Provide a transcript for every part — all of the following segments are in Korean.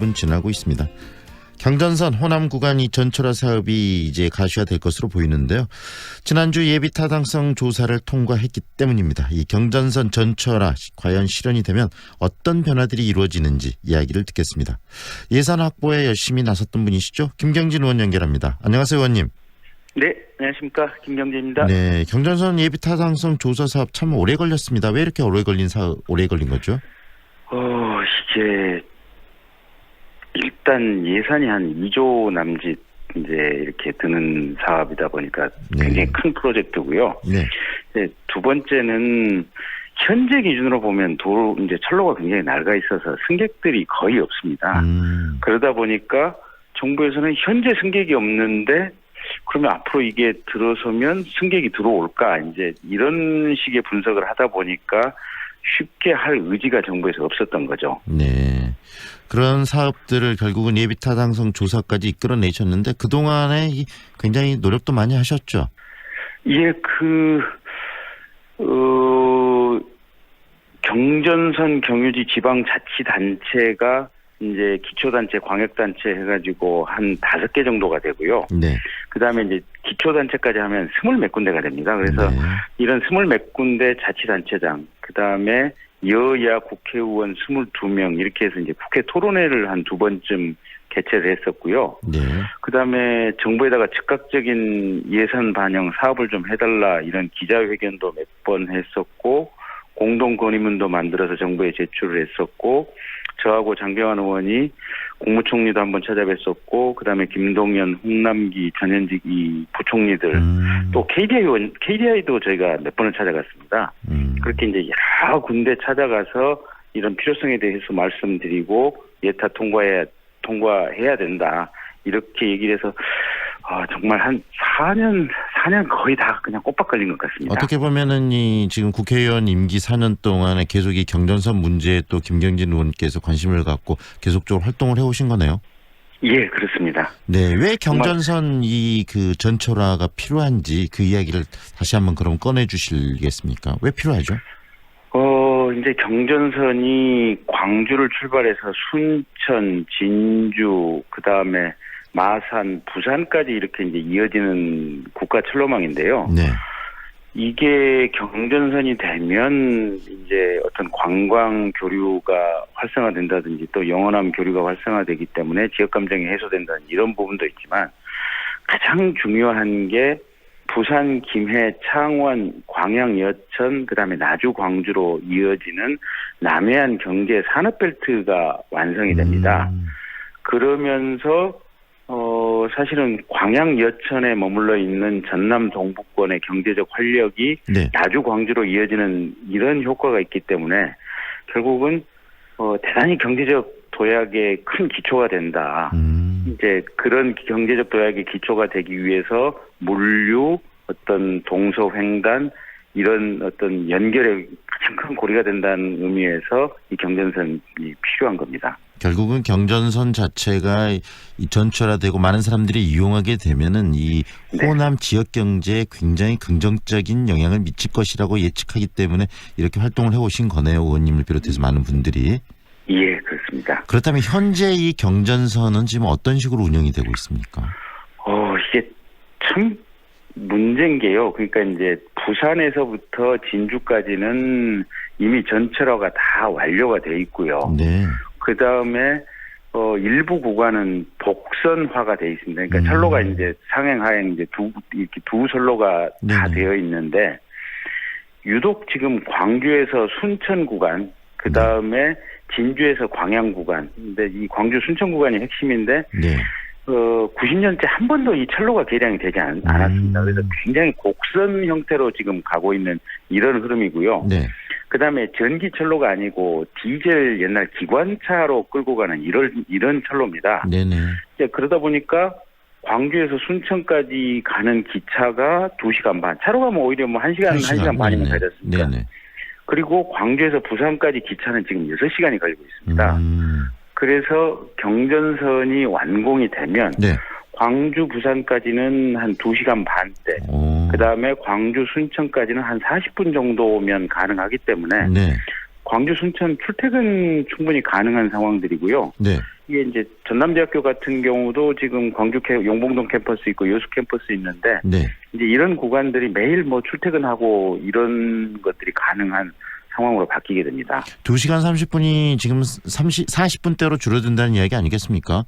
사업은 지나고 있습니다. 경전선 호남 구간 전철화 사업이 이제 가시화될 것으로 보이는데요. 지난주 예비 타당성 조사를 통과했기 때문입니다. 이 경전선 전철화 과연 실현이 되면 어떤 변화들이 이루어지는지 이야기를 듣겠습니다. 예산 확보에 열심히 나섰던 분이시죠. 김경진 의원 연결합니다. 안녕하세요, 의원님. 네, 안녕하십니까. 김경진입니다. 네, 경전선 예비 타당성 조사 사업 참 오래 걸렸습니다. 왜 이렇게 오래 걸린 거죠? 이게 일단 예산이 한 2조 남짓 이제 이렇게 드는 사업이다 보니까 굉장히 큰 프로젝트고요. 네, 두 번째는 현재 기준으로 보면 이제 철로가 굉장히 낡아 있어서 승객들이 거의 없습니다. 그러다 보니까 정부에서는 현재 승객이 없는데 그러면 앞으로 이게 들어서면 승객이 들어올까 이제 이런 식의 분석을 하다 보니까 쉽게 할 의지가 정부에서 없었던 거죠. 네. 그런 사업들을 결국은 예비 타당성 조사까지 이끌어내셨는데 그동안에 굉장히 노력도 많이 하셨죠? 예, 경전선 경유지 지방자치단체가 이제 기초단체, 광역단체 해가지고 한 5개 정도가 되고요. 네. 그 다음에 이제 기초단체까지 하면 20몇 군데가 됩니다. 그래서 이런 20몇 군데 자치단체장, 그 다음에 여야 국회의원 22명 이렇게 해서 이제 국회 토론회를 한 2번쯤 개최를 했었고요. 네. 그 다음에 정부에다가 즉각적인 예산 반영 사업을 좀 해달라 이런 기자회견도 몇 번 했었고, 공동건의문도 만들어서 정부에 제출을 했었고, 저하고 장경환 의원이 국무총리도 한번 찾아뵀었고, 그 다음에 김동연, 홍남기, 전현직 이 부총리들, 또 KDI도 저희가 몇 번을 찾아갔습니다. 그렇게 이제 여러 군데 찾아가서 이런 필요성에 대해서 말씀드리고 예타 통과해야 된다. 이렇게 얘기를 해서 정말 한 4년 거의 다 그냥 꼬박 걸린 것 같습니다. 어떻게 보면은 지금 국회의원 임기 4년 동안에 계속 이 경전선 문제에 또 김경진 의원께서 관심을 갖고 계속적으로 활동을 해오신 거네요. 예, 그렇습니다. 네, 왜 경전선 전철화가 필요한지 그 이야기를 다시 한번 그럼 꺼내주시겠습니까? 왜 필요하죠? 이제 경전선이 광주를 출발해서 순천, 진주, 그 다음에 마산, 부산까지 이렇게 이제 이어지는 국가 철로망인데요. 네. 이게 경전선이 되면 이제 어떤 관광 교류가 활성화된다든지 또 영원함 교류가 활성화되기 때문에 지역 감정이 해소된다는 이런 부분도 있지만 가장 중요한 게 부산, 김해, 창원, 광양, 여천, 그다음에 나주, 광주로 이어지는 남해안 경제 산업벨트가 완성이 됩니다. 그러면서 사실은 광양, 여천에 머물러 있는 전남 동부권의 경제적 활력이 나주, 광주로 이어지는 이런 효과가 있기 때문에 결국은 대단히 경제적 도약의 큰 기초가 된다. 이제 그런 경제적 도약의 기초가 되기 위해서 물류, 어떤 동서횡단 이런 어떤 연결의 가장 큰 고리가 된다는 의미에서 이 경전선이 필요한 겁니다. 결국은 경전선 자체가 이 전철화되고 많은 사람들이 이용하게 되면은 이 호남 지역 경제에 굉장히 긍정적인 영향을 미칠 것이라고 예측하기 때문에 이렇게 활동을 해오신 거네요. 의원님을 비롯해서 많은 분들이. 예, 그렇습니다. 그렇다면 현재 이 경전선은 지금 어떤 식으로 운영이 되고 있습니까? 이게 참 문제인 게요. 그러니까 이제 부산에서부터 진주까지는 이미 전철화가 다 완료가 돼 있고요. 네. 그 다음에 일부 구간은 복선화가 돼 있습니다. 그러니까 철로가 이제 상행 하행 이제 이렇게 두 선로가 다 되어 있는데 유독 지금 광주에서 순천 구간, 그 다음에 진주에서 광양 구간, 근데 이 광주 순천 구간이 핵심인데 90년째 한 번도 이 철로가 개량이 되지 않았습니다. 그래서 굉장히 곡선 형태로 지금 가고 있는 이런 흐름이고요. 네. 그다음에 전기철로가 아니고 디젤 옛날 기관차로 끌고 가는 이런 철로입니다. 네네. 그러다 보니까 광주에서 순천까지 가는 기차가 2시간 반, 차로 가면 오히려 1시간 반이면 가졌습니다. 네네. 그리고 광주에서 부산까지 기차는 지금 6시간이 걸리고 있습니다. 그래서 경전선이 완공이 되면 광주 부산까지는 한 2시간 반대, 그다음에 광주 순천까지는 한 40분 정도면 가능하기 때문에 광주, 순천 출퇴근 충분히 가능한 상황들이고요. 네. 이게 이제 전남대학교 같은 경우도 지금 광주 용봉동 캠퍼스 있고 여수 캠퍼스 있는데 네. 이제 이런 구간들이 매일 뭐 출퇴근하고 이런 것들이 가능한 상황으로 바뀌게 됩니다. 2시간 30분이 지금 40분대로 줄어든다는 이야기 아니겠습니까?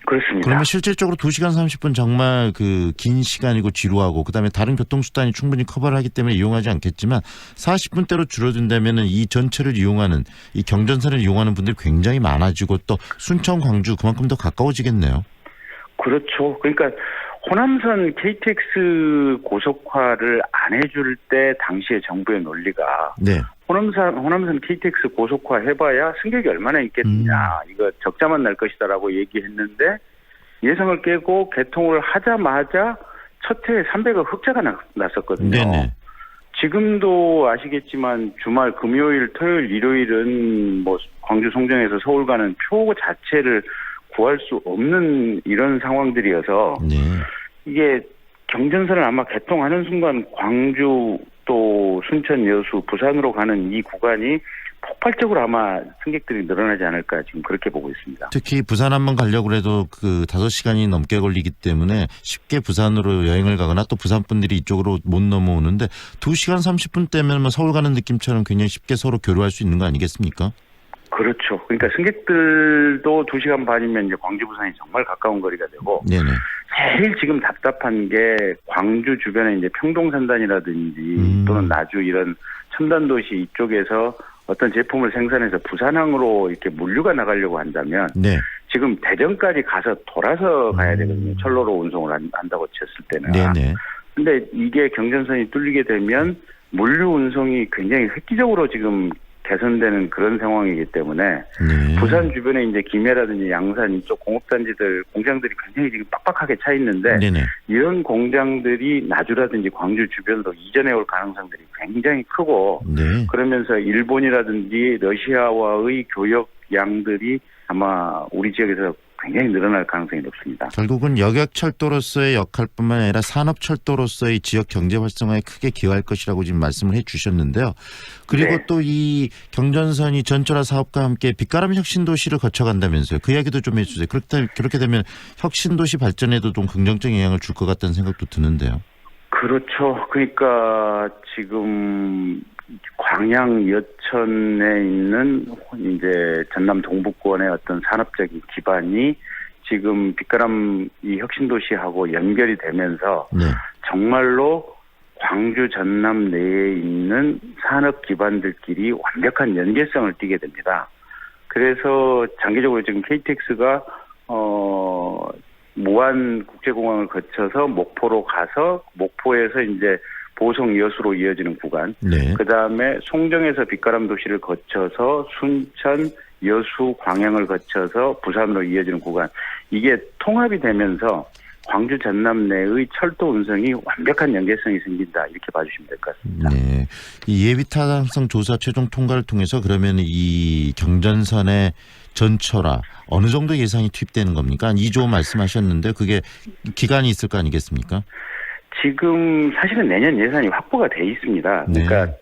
그렇습니다. 그러면 실질적으로 2시간 30분 정말 그 긴 시간이고 지루하고 그다음에 다른 교통수단이 충분히 커버를 하기 때문에 이용하지 않겠지만 40분대로 줄어든다면은 이 전철을 이용하는 이 경전선을 이용하는 분들이 굉장히 많아지고 또 순천, 광주 그만큼 더 가까워지겠네요. 그렇죠. 그러니까 호남선 KTX 고속화를 안 해줄 때 당시의 정부의 논리가 네. 호남선 KTX 고속화 해봐야 승객이 얼마나 있겠느냐. 이거 적자만 날 것이다라고 얘기했는데 예상을 깨고 개통을 하자마자 첫 해에 300억 흑자가 났었거든요. 네네. 지금도 아시겠지만 주말 금요일, 토요일, 일요일은 뭐 광주 송정에서 서울 가는 표 자체를 구할 수 없는 이런 상황들이어서 네. 이게 경전선을 아마 개통하는 순간 광주 또 순천, 여수, 부산으로 가는 이 구간이 폭발적으로 아마 승객들이 늘어나지 않을까 지금 그렇게 보고 있습니다. 특히 부산 한번 가려고 해도 그 5시간이 넘게 걸리기 때문에 쉽게 부산으로 여행을 가거나 또 부산 분들이 이쪽으로 못 넘어오는데 2시간 30분 때면 뭐 서울 가는 느낌처럼 굉장히 쉽게 서로 교류할 수 있는 거 아니겠습니까? 그렇죠. 그러니까 승객들도 2시간 반이면 이제 광주, 부산이 정말 가까운 거리가 되고 네네. 제일 지금 답답한 게 광주 주변에 이제 평동산단이라든지 또는 나주 이런 첨단도시 이쪽에서 어떤 제품을 생산해서 부산항으로 이렇게 물류가 나가려고 한다면 네. 지금 대전까지 가서 돌아서 가야 되거든요. 철로로 운송을 한다고 쳤을 때는. 네네. 근데 이게 경전선이 뚫리게 되면 물류 운송이 굉장히 획기적으로 지금 개선되는 그런 상황이기 때문에 네. 부산 주변에 이제 김해라든지 양산 이쪽 공업단지들 공장들이 굉장히 지금 빡빡하게 차 있는데 네네. 이런 공장들이 나주라든지 광주 주변으로 이전해 올 가능성들이 굉장히 크고 네. 그러면서 일본이라든지 러시아와의 교역량들이 아마 우리 지역에서 굉장히 늘어날 가능성이 높습니다. 결국은 여객철도로서의 역할뿐만 아니라 산업철도로서의 지역 경제 활성화에 크게 기여할 것이라고 지금 말씀을 해 주셨는데요. 그리고 네. 또 이 경전선이 전철화 사업과 함께 빛가람 혁신도시를 거쳐간다면서요. 그 이야기도 좀 해주세요. 그렇게 되면 혁신도시 발전에도 좀 긍정적인 영향을 줄 것 같다는 생각도 드는데요. 그렇죠. 그러니까 지금 광양 여천에 있는 이제 전남 동북권의 어떤 산업적인 기반이 지금 빛가람 이 혁신도시하고 연결이 되면서 네. 정말로 광주 전남 내에 있는 산업 기반들끼리 완벽한 연계성을 띠게 됩니다. 그래서 장기적으로 지금 KTX가 무안 국제공항을 거쳐서 목포로 가서 목포에서 이제 보성 여수로 이어지는 구간, 네. 그 다음에 송정에서 빛가람 도시를 거쳐서 순천, 여수, 광양을 거쳐서 부산으로 이어지는 구간, 이게 통합이 되면서 광주 전남 내의 철도 운송이 완벽한 연계성이 생긴다 이렇게 봐주시면 될 것 같습니다. 네. 이 예비 타당성 조사 최종 통과를 통해서 그러면 이 경전선의 전철화 어느 정도 예산이 투입되는 겁니까? 한 2조 말씀하셨는데 그게 기간이 있을 거 아니겠습니까? 지금 사실은 내년 예산이 확보가 돼 있습니다. 그러니까 네.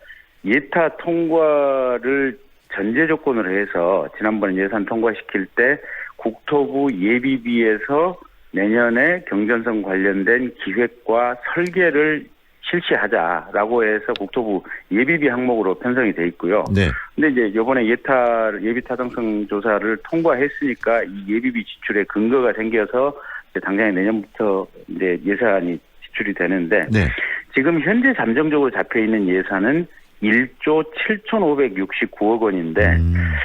예타 통과를 전제 조건으로 해서 지난번에 예산 통과시킬 때 국토부 예비비에서 내년에 경전선 관련된 기획과 설계를 실시하자라고 해서 국토부 예비비 항목으로 편성이 돼 있고요. 네. 근데 이제 이번에 예비 타당성 조사를 통과했으니까 이 예비비 지출의 근거가 생겨서 이제 당장에 내년부터 이제 예산이 지출이 되는데 네. 지금 현재 잠정적으로 잡혀 있는 예산은 1조 7,569억 원인데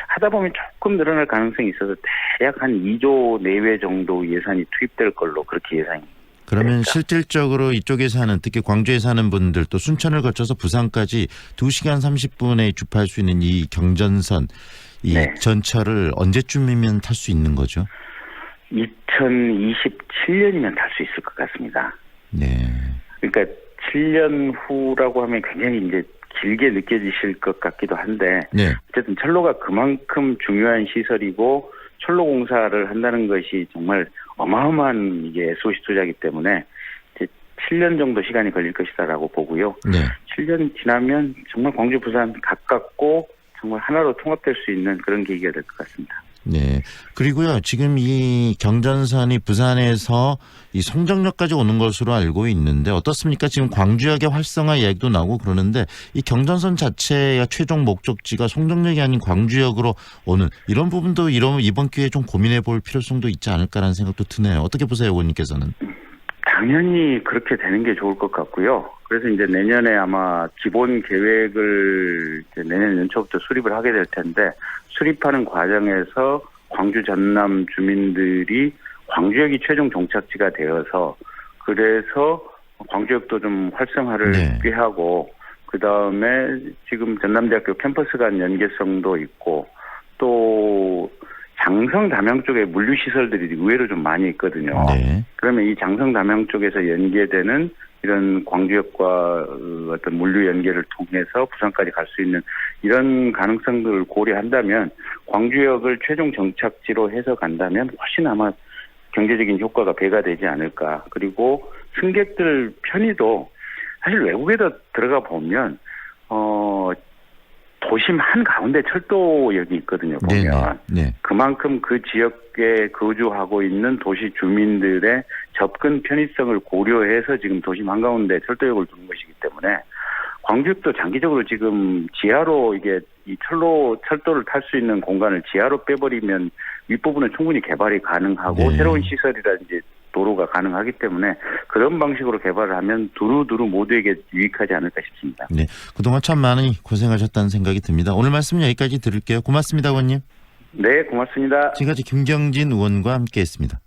하다 보면 조금 늘어날 가능성이 있어서 대략 한 2조 내외 정도 예산이 투입될 걸로 그렇게 예상이. 그러면 됩니다. 실질적으로 이쪽에 사는 특히 광주에 사는 분들 또 순천을 거쳐서 부산까지 2시간 30분에 주파할 수 있는 이 경전선 이 네. 전철을 언제쯤이면 탈 수 있는 거죠? 2027년이면 탈 수 있을 것 같습니다. 네. 그러니까 7년 후라고 하면 굉장히 이제 길게 느껴지실 것 같기도 한데 네. 어쨌든 철로가 그만큼 중요한 시설이고 철로 공사를 한다는 것이 정말 어마어마한 이게 SOC 투자이기 때문에 이제 7년 정도 시간이 걸릴 것이다라고 보고요. 네. 7년 지나면 정말 광주 부산 가깝고 정말 하나로 통합될 수 있는 그런 계기가 될 것 같습니다. 네. 그리고요, 지금 이 경전선이 부산에서 이 송정역까지 오는 것으로 알고 있는데 어떻습니까? 지금 광주역의 활성화 이야기도 나오고 그러는데 이 경전선 자체의 최종 목적지가 송정역이 아닌 광주역으로 오는 이런 부분도 이번 기회에 좀 고민해 볼 필요성도 있지 않을까라는 생각도 드네요. 어떻게 보세요, 의원님께서는? 당연히 그렇게 되는 게 좋을 것 같고요. 그래서 이제 내년에 아마 기본 계획을 이제 내년 연초부터 수립을 하게 될 텐데 수립하는 과정에서 광주 전남 주민들이 광주역이 최종 종착지가 되어서 그래서 광주역도 좀 활성화를 네. 꾀하고 그다음에 지금 전남대학교 캠퍼스 간 연계성도 있고 또 장성 담양 쪽에 물류 시설들이 의외로 좀 많이 있거든요. 네. 그러면 이 장성 담양 쪽에서 연계되는 이런 광주역과 어떤 물류 연계를 통해서 부산까지 갈 수 있는 이런 가능성들을 고려한다면 광주역을 최종 정착지로 해서 간다면 훨씬 아마 경제적인 효과가 배가 되지 않을까. 그리고 승객들 편의도 사실 외국에도 들어가 보면 도심 한가운데 철도역이 있거든요. 보면 네. 그만큼 그 지역에 거주하고 있는 도시 주민들의 접근 편의성을 고려해서 지금 도심 한가운데 철도역을 두는 것이기 때문에 광주역도 장기적으로 지금 지하로 이게 이 철도를 탈 수 있는 공간을 지하로 빼버리면 윗부분은 충분히 개발이 가능하고 네. 새로운 시설이라든지 도로가 가능하기 때문에 그런 방식으로 개발을 하면 두루두루 모두에게 유익하지 않을까 싶습니다. 네. 그동안 참 많이 고생하셨다는 생각이 듭니다. 오늘 말씀 여기까지 들을게요. 고맙습니다, 의원님. 네, 고맙습니다. 지금까지 김경진 의원과 함께했습니다.